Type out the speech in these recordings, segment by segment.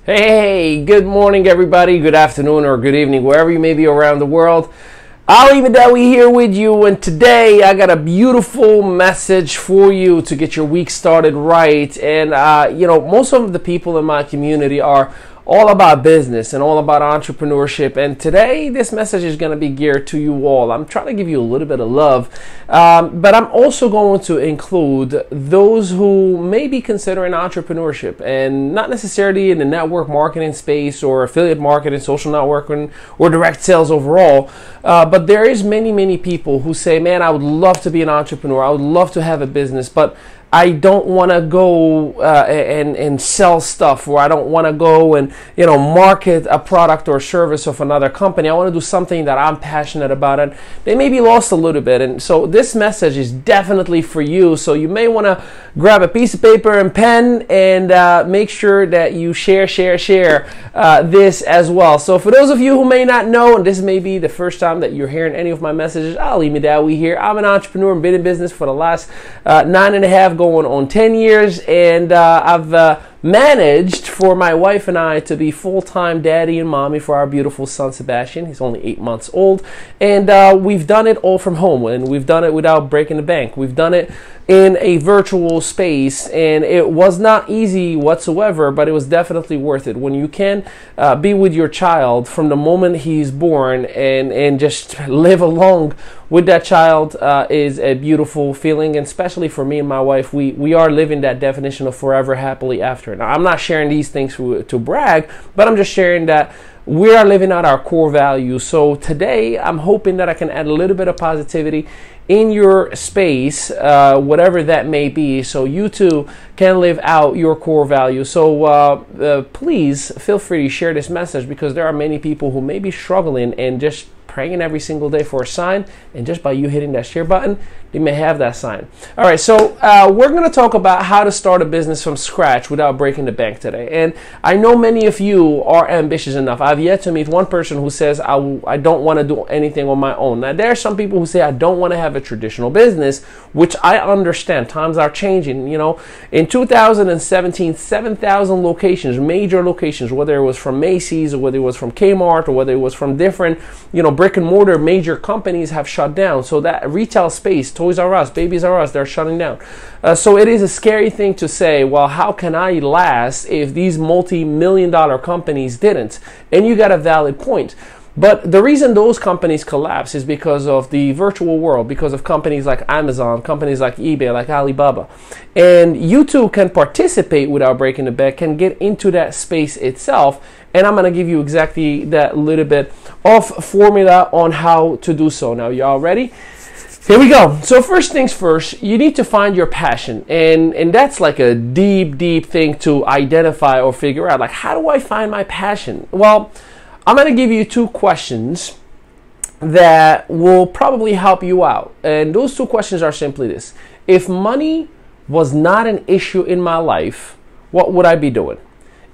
Hey, good morning, everybody. Good afternoon or good evening, wherever you may be around the world. Ali Badawi here with you, and today I got a beautiful message for you to get your week started right. And most of the people in my community are all about business and all about entrepreneurship, and today this message is going to be geared to you all. I'm trying to give you a little bit of love, but I'm also going to include those who may be considering entrepreneurship and not necessarily in the network marketing space or affiliate marketing, social networking, or direct sales overall, but there is many people who say, man, I would love to be an entrepreneur, I would love to have a business, but I don't want to go and sell stuff, or I don't want to go and market a product or service of another company. I want to do something that I'm passionate about, and they may be lost a little bit. And so this message is definitely for you. So you may want to grab a piece of paper and pen and make sure that you share this as well. So for those of you who may not know, and this may be the first time that you're hearing any of my messages, Ali Badawi here. I'm an entrepreneur and been in business for the last 9.5 going on 10 years, and I've managed for my wife and I to be full-time daddy and mommy for our beautiful son Sebastian. He's only 8 months old, and we've done it all from home, and we've done it without breaking the bank. We've done it in a virtual space, and it was not easy whatsoever, but it was definitely worth it. When you can be with your child from the moment he's born and just live along with that child is a beautiful feeling, and especially for me and my wife, we are living that definition of forever happily after. Now, I'm not sharing these things to brag, but I'm just sharing that we are living out our core values. So today, I'm hoping that I can add a little bit of positivity in your space, whatever that may be, so you too can live out your core values. So please feel free to share this message, because there are many people who may be struggling and just praying every single day for a sign, and just by you hitting that share button, they may have that sign. All right, so we're going to talk about how to start a business from scratch without breaking the bank today. And I know many of you are ambitious enough. I've yet to meet one person who says, I don't want to do anything on my own. Now, there are some people who say, I don't want to have a traditional business, which I understand. Times are changing. In 2017, 7,000 locations, major locations, whether it was from Macy's or whether it was from Kmart or whether it was from different, brick and mortar major companies have shut down. So that retail space, Toys R Us, Babies R Us, they're shutting down. So it is a scary thing to say, well, how can I last if these multi-million-dollar companies didn't? And you got a valid point. But the reason those companies collapse is because of the virtual world, because of companies like Amazon, companies like eBay, like Alibaba. And you too can participate without breaking the bank, can get into that space itself. And I'm going to give you exactly that little bit of formula on how to do so. Now, y'all ready? Here we go. So first things first, you need to find your passion. And that's like a deep thing to identify or figure out. Like, how do I find my passion? Well, I'm going to give you 2 questions that will probably help you out. And those 2 questions are simply this. If money was not an issue in my life, what would I be doing?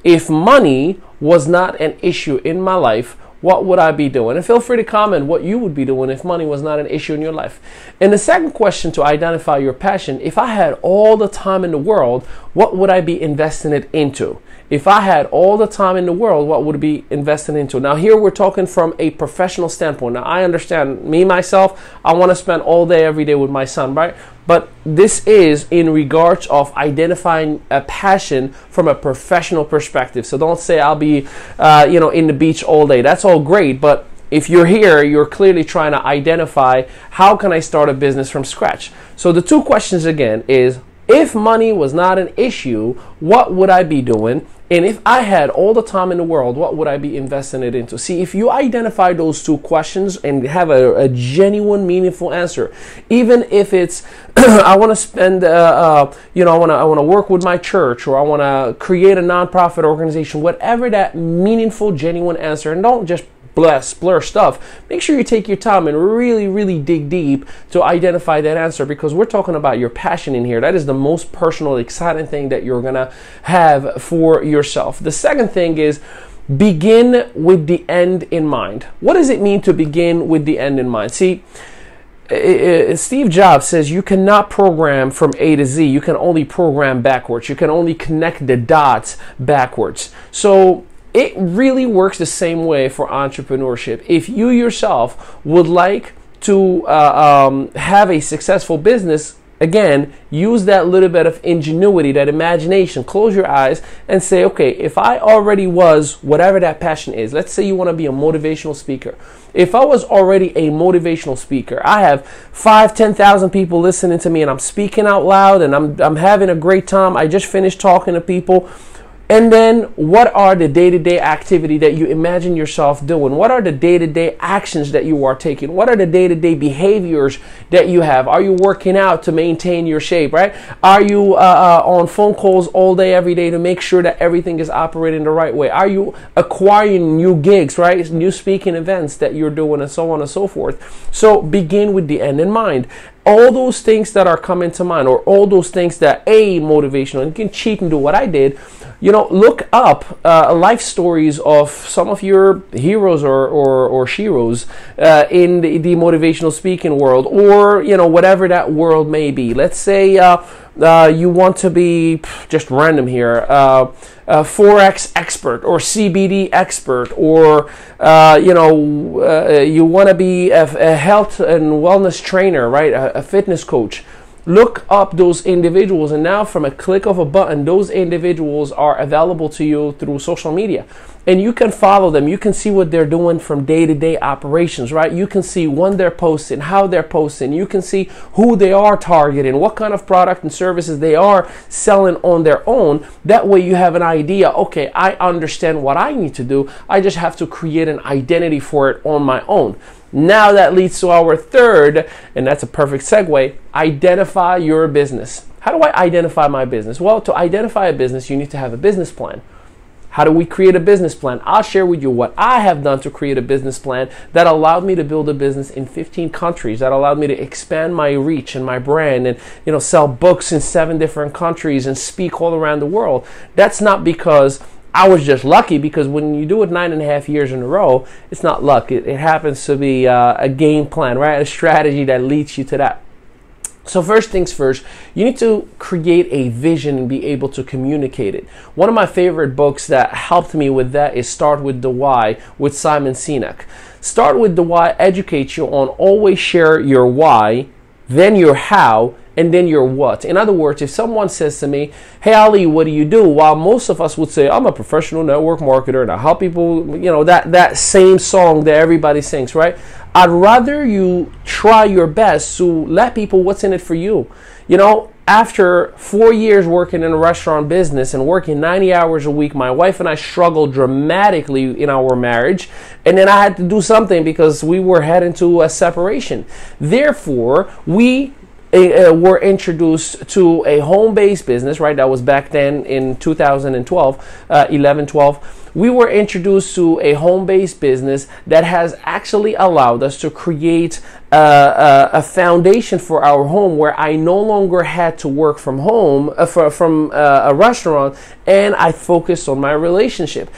If money was not an issue in my life, what would I be doing? And feel free to comment what you would be doing if money was not an issue in your life. And the second question to identify your passion, if I had all the time in the world, what would I be investing it into? If I had all the time in the world, what would I be investing into? Now, here we're talking from a professional standpoint. Now, I understand, me, myself, I want to spend all day, every day with my son, right? But this is in regards of identifying a passion from a professional perspective. So don't say I'll be, in the beach all day. That's all great, but if you're here, you're clearly trying to identify, how can I start a business from scratch? So the 2 questions again is, if money was not an issue, what would I be doing? And if I had all the time in the world, what would I be investing it into? See, if you identify those 2 questions and have a genuine, meaningful answer, even if it's, I want to spend, I want to work with my church, or I want to create a nonprofit organization, whatever that meaningful, genuine answer, and don't just blur stuff, make sure you take your time and really dig deep to identify that answer, because we're talking about your passion in here. That is the most personal, exciting thing that you're gonna have for yourself. The second thing is, begin with the end in mind. What does it mean to begin with the end in mind? See, Steve Jobs says you cannot program from A to Z. You can only program backwards. You can only connect the dots backwards. So it really works the same way for entrepreneurship. If you yourself would like to have a successful business, again, use that little bit of ingenuity, that imagination. Close your eyes and say, okay, if I already was whatever that passion is, let's say you want to be a motivational speaker. If I was already a motivational speaker, I have 5,000-10,000 people listening to me and I'm speaking out loud and I'm having a great time. I just finished talking to people. And then what are the day-to-day activity that you imagine yourself doing? What are the day-to-day actions that you are taking? What are the day-to-day behaviors that you have? Are you working out to maintain your shape, right? Are you on phone calls all day, every day to make sure that everything is operating the right way? Are you acquiring new gigs, right? New speaking events that you're doing and so on and so forth. So begin with the end in mind. All those things that are coming to mind, or all those things that motivational, and you can cheat and do what I did, look up life stories of some of your heroes or sheroes in the motivational speaking world, or whatever that world may be. Let's say you want to be, just random here, Forex expert or CBD expert, or you want to be a health and wellness trainer, right? A fitness coach. Look up those individuals, and now from a click of a button, those individuals are available to you through social media, and you can follow them. You can see what they're doing from day-to-day operations, right? You can see when they're posting, how they're posting. You can see who they are targeting, what kind of product and services they are selling on their own. That way you have an idea. Okay, I understand what I need to do. I just have to create an identity for it on my own. Now that leads to our third, and that's a perfect segue: identify your business. How do I identify my business? Well, to identify a business, you need to have a business plan. How do we create a business plan? I'll share with you what I have done to create a business plan that allowed me to build a business in 15 countries, that allowed me to expand my reach and my brand, and sell books in 7 different countries and speak all around the world. That's not because I was just lucky, because when you do it 9.5 years in a row, it's not luck. It happens to be a game plan, right? A strategy that leads you to that. So first things first, you need to create a vision and be able to communicate it. One of my favorite books that helped me with that is Start with the Why with Simon Sinek. Start with the Why educates you on always share your why, then your how, and then your what. In other words, if someone says to me, hey Ali, what do you do? While most of us would say, I'm a professional network marketer and I help people, that same song that everybody sings, right? I'd rather you try your best to let people what's in it for you. After 4 years working in a restaurant business and working 90 hours a week, my wife and I struggled dramatically in our marriage. And then I had to do something because we were heading to a separation. Therefore, we were introduced to a home-based business, right? That was back then in 2012, 11, 12. We were introduced to a home-based business that has actually allowed us to create a foundation for our home, where I no longer had to work from home, from a restaurant, and I focused on my relationship.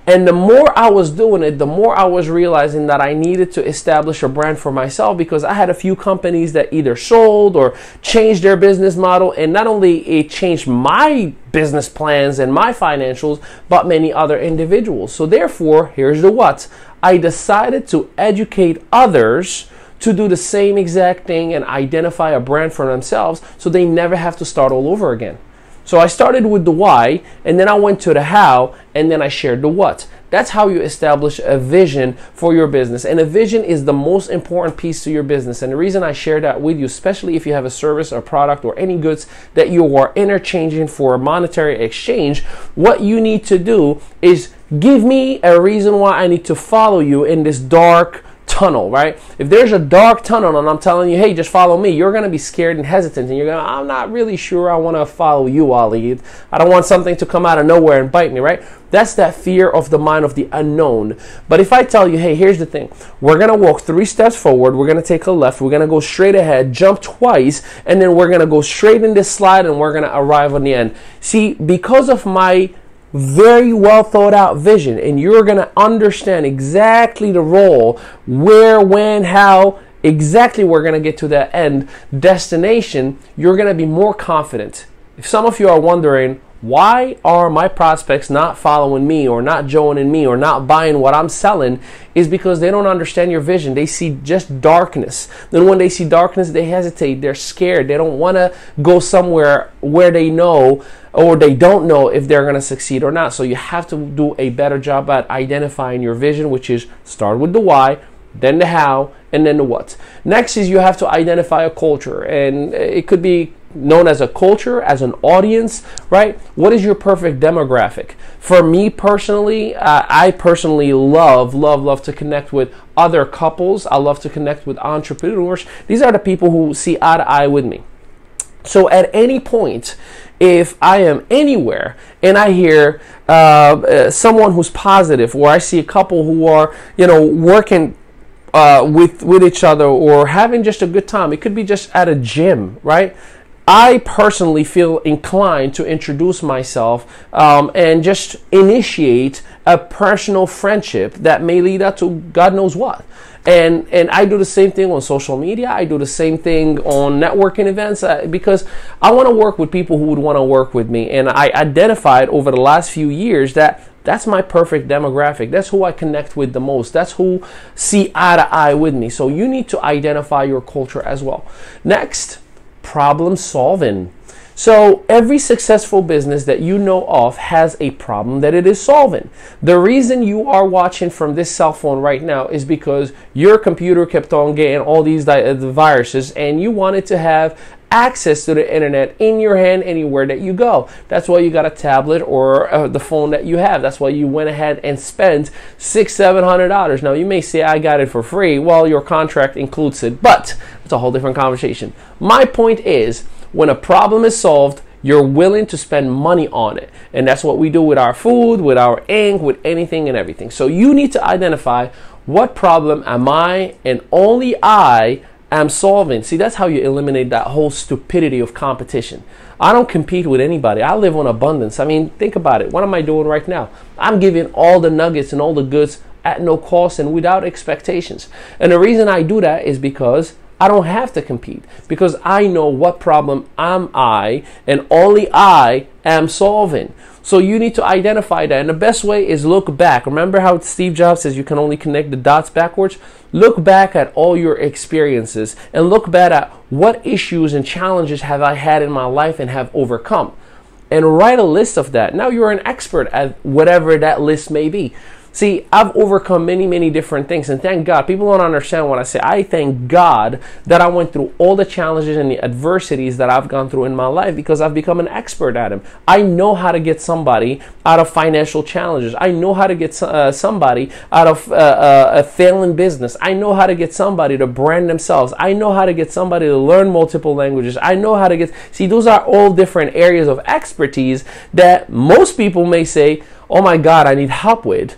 And the more I was doing it, the more I was realizing that I needed to establish a brand for myself, because I had a few companies that either sold or changed their business model. And not only it changed my business plans and my financials, but many other individuals. So therefore, here's the what. I decided to educate others to do the same exact thing and identify a brand for themselves, so they never have to start all over again. So I started with the why, and then I went to the how, and then I shared the what. That's how you establish a vision for your business. And a vision is the most important piece to your business. And the reason I share that with you, especially if you have a service or product or any goods that you are interchanging for a monetary exchange, what you need to do is give me a reason why I need to follow you in this dark tunnel, right? If there's a dark tunnel and I'm telling you, hey, just follow me, you're going to be scared and hesitant, and you're going to, I'm not really sure I want to follow you, Ali. I don't want something to come out of nowhere and bite me, right? That's that fear of the mind of the unknown. But if I tell you, hey, here's the thing, we're going to walk 3 steps forward, we're going to take a left, we're going to go straight ahead, jump twice, and then we're going to go straight in this slide, and we're going to arrive on the end. See, because of my very well thought out vision, and you're going to understand exactly the role, where, when, how, exactly we're going to get to that end destination, you're going to be more confident. If some of you are wondering, why are my prospects not following me or not joining me or not buying what I'm selling, is because they don't understand your vision. They see just darkness. Then when they see darkness, they hesitate. They're scared. They don't want to go somewhere where they know or they don't know if they're going to succeed or not. So you have to do a better job at identifying your vision, which is start with the why, then the how, and then the what. Next is you have to identify a culture, and it could be known as a culture, as an audience, right? What is your perfect demographic? For me personally, I personally love to connect with other couples. I love to connect with entrepreneurs. These are the people who see eye to eye with me. So at any point, if I am anywhere and I hear someone who's positive, or I see a couple who are, working with each other or having just a good time, it could be just at a gym, right? I personally feel inclined to introduce myself and just initiate a personal friendship that may lead up to God knows what. And I do the same thing on social media. I do the same thing on networking events because I want to work with people who would want to work with me. And I identified over the last few years that that's my perfect demographic. That's who I connect with the most. That's who see eye to eye with me. So you need to identify your culture as well. Next, problem solving. So every successful business that you know of has a problem that it is solving. The reason you are watching from this cell phone right now is because your computer kept on getting all these viruses and you wanted to have access to the internet in your hand anywhere that you go. That's why you got a tablet or the phone that you have. That's why you went ahead and spent $600-700. Now you may say I got it for free. Well, your contract includes it, but it's a whole different conversation. My point is, when a problem is solved, you're willing to spend money on it. And that's what we do with our food, with our ink, with anything and everything. So you need to identify, what problem am I and only I am solving? See, that's how you eliminate that whole stupidity of competition. I don't compete with anybody. I live on abundance. I mean, think about it. What am I doing right now? I'm giving all the nuggets and all the goods at no cost and without expectations. And the reason I do that is because I don't have to compete, because I know what problem am I and only I am solving. So you need to identify that. And the best way is look back. Remember how Steve Jobs says you can only connect the dots backwards? Look back at all your experiences and look back at what issues and challenges have I had in my life and have overcome. And write a list of that. Now you're an expert at whatever that list may be. See, I've overcome many different things, and thank God. People don't understand what I say. I thank God that I went through all the challenges and the adversities that I've gone through in my life, because I've become an expert at them. I know how to get somebody out of financial challenges. I know how to get somebody out of a failing business. I know how to get somebody to brand themselves. I know how to get somebody to learn multiple languages. I know how to get... See, those are all different areas of expertise that most people may say, oh my God, I need help with.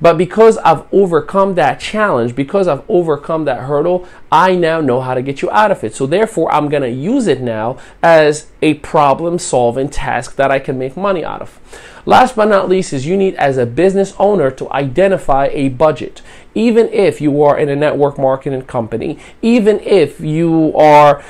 But because I've overcome that challenge, because I've overcome that hurdle, I now know how to get you out of it. So therefore, I'm going to use it now as a problem-solving task that I can make money out of. Last but not least is you need, as a business owner, to identify a budget. Even if you are in a network marketing company, even if you are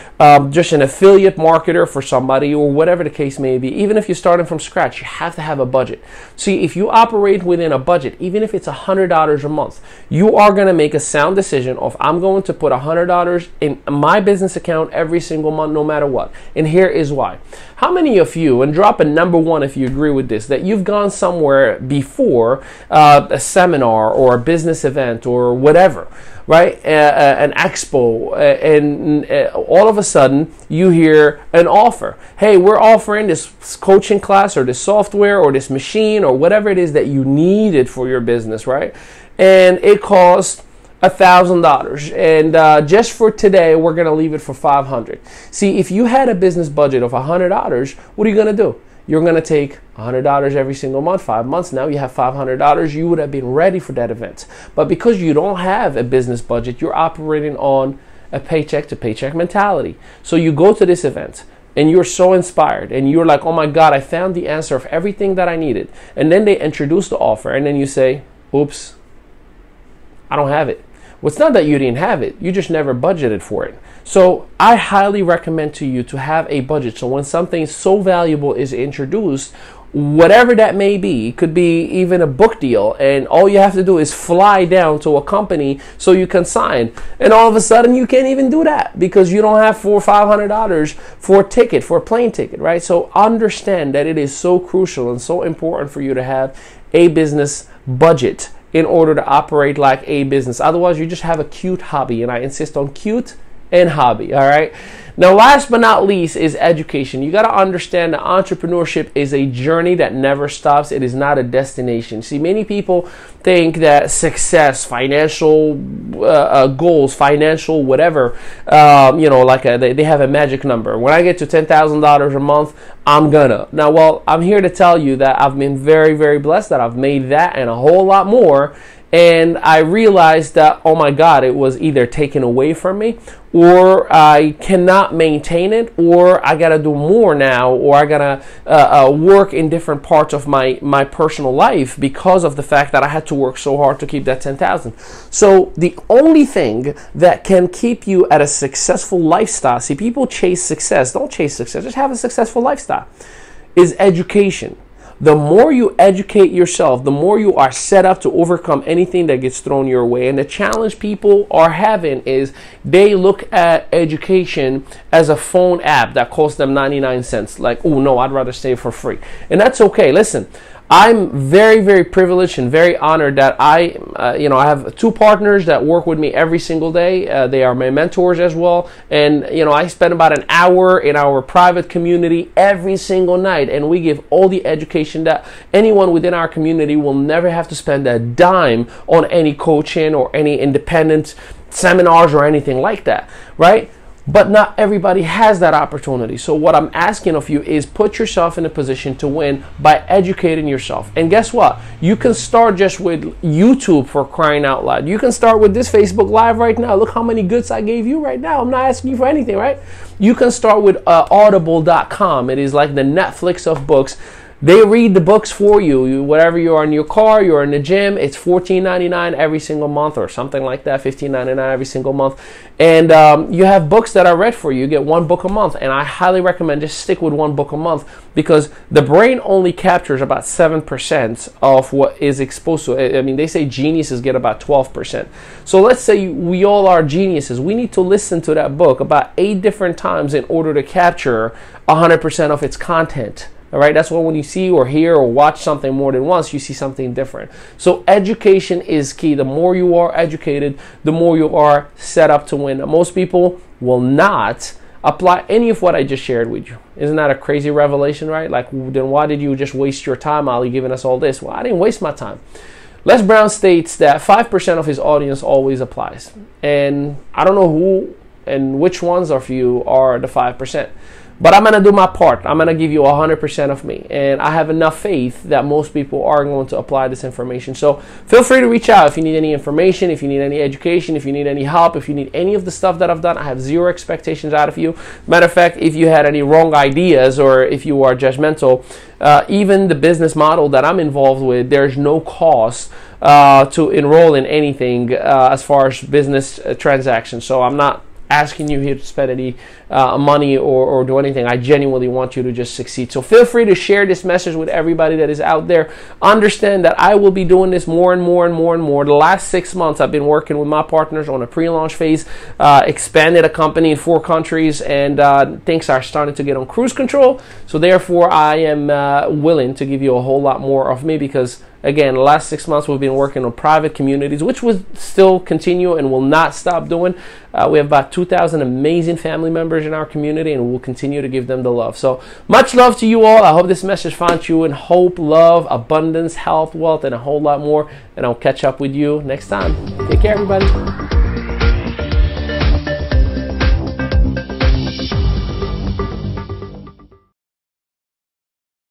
just an affiliate marketer for somebody or whatever the case may be, even if you're starting from scratch, you have to have a budget. See, if you operate within a budget, even if it's $100 a month, you are going to make a sound decision of, I'm going to put $100 in my business account every single month, no matter what. And here is why. How many of you, and drop a number one if you agree with this, that you've gone somewhere before, a seminar or a business event or whatever, right? An expo, and all of a sudden you hear an offer. Hey, we're offering this coaching class or this software or this machine or whatever it is that you needed for your business, right? And it costs $1,000, and just for today we're going to leave it for $500. See, if you had a business budget of $100, what are you going to do? You're going to take $100 every single month, 5 months. Now you have $500. You would have been ready for that event. But because you don't have a business budget, you're operating on a paycheck to paycheck mentality. So you go to this event and you're so inspired and you're like, oh my God, I found the answer of everything that I needed. And then they introduce the offer and then you say, oops, I don't have it. Well, it's not that you didn't have it, you just never budgeted for it. So I highly recommend to you to have a budget. So when something so valuable is introduced, whatever that may be, it could be even a book deal, and all you have to do is fly down to a company so you can sign, and all of a sudden you can't even do that because you don't have $400 or $500 for a ticket, for a plane ticket, right? So understand that it is so crucial and so important for you to have a business budget in order to operate like a business. Otherwise you just have a cute hobby, and I insist on cute and hobby. All right. Now, last but not least is education. You got to understand that entrepreneurship is a journey that never stops. It is not a destination. See, many people think that success, financial goals, financial whatever, like they have a magic number. When I get to $10,000 a month, I'm gonna. Now, well, I'm here to tell you that I've been very, very blessed that I've made that and a whole lot more. And I realized that, oh my God, it was either taken away from me, or I cannot maintain it, or I gotta do more now, or I gotta work in different parts of my personal life because of the fact that I had to work so hard to keep that 10,000. So the only thing that can keep you at a successful lifestyle, see, people chase success, don't chase success, just have a successful lifestyle, is education. The more you educate yourself, the more you are set up to overcome anything that gets thrown your way. And the challenge people are having is they look at education as a phone app that costs them 99 cents. Like, oh no, I'd rather stay for free. And that's okay. Listen, I'm very, very privileged and very honored that I have two partners that work with me every single day. They are my mentors as well. And, I spend about an hour in our private community every single night. And we give all the education that anyone within our community will never have to spend a dime on any coaching or any independent seminars or anything like that, right? But not everybody has that opportunity. So what I'm asking of you is put yourself in a position to win by educating yourself. And guess what? You can start just with YouTube, for crying out loud. You can start with this Facebook Live right now. Look how many goods I gave you right now. I'm not asking you for anything, right? You can start with audible.com. It is like the Netflix of books. They read the books for you. Whatever you're in your car, you're in the gym, it's $14.99 every single month or something like that, $15.99 every single month. And you have books that are read for you. You get one book a month. And I highly recommend just stick with one book a month, because the brain only captures about 7% of what is exposed to it. I mean, they say geniuses get about 12%. So let's say we all are geniuses. We need to listen to that book about 8 different times in order to capture 100% of its content. All right, that's why when you see or hear or watch something more than once, you see something different. So education is key. The more you are educated, the more you are set up to win. Most people will not apply any of what I just shared with you. Isn't that a crazy revelation, right? Like, then why did you just waste your time, Ali, giving us all this? Well, I didn't waste my time. Les Brown states that 5% of his audience always applies. And I don't know who and which ones of you are the 5%. But I'm going to do my part. I'm going to give you 100% of me. And I have enough faith that most people are going to apply this information. So feel free to reach out if you need any information, if you need any education, if you need any help, if you need any of the stuff that I've done. I have zero expectations out of you. Matter of fact, if you had any wrong ideas or if you are judgmental, even the business model that I'm involved with, there's no cost to enroll in anything as far as business transactions. So I'm not asking you here to spend any money or do anything. I genuinely want you to just succeed. So feel free to share this message with everybody that is out there. Understand that I will be doing this more and more and more and more. The last 6 months I've been working with my partners on a pre-launch phase, expanded a company in 4 countries, and things are starting to get on cruise control. So therefore I am willing to give you a whole lot more of me, because again, the last 6 months we've been working on private communities, which will still continue and will not stop doing. We have about 2,000 amazing family members in our community, and we'll continue to give them the love. So much love to you all. I hope this message found you in hope, love, abundance, health, wealth, and a whole lot more. And I'll catch up with you next time. Take care, everybody.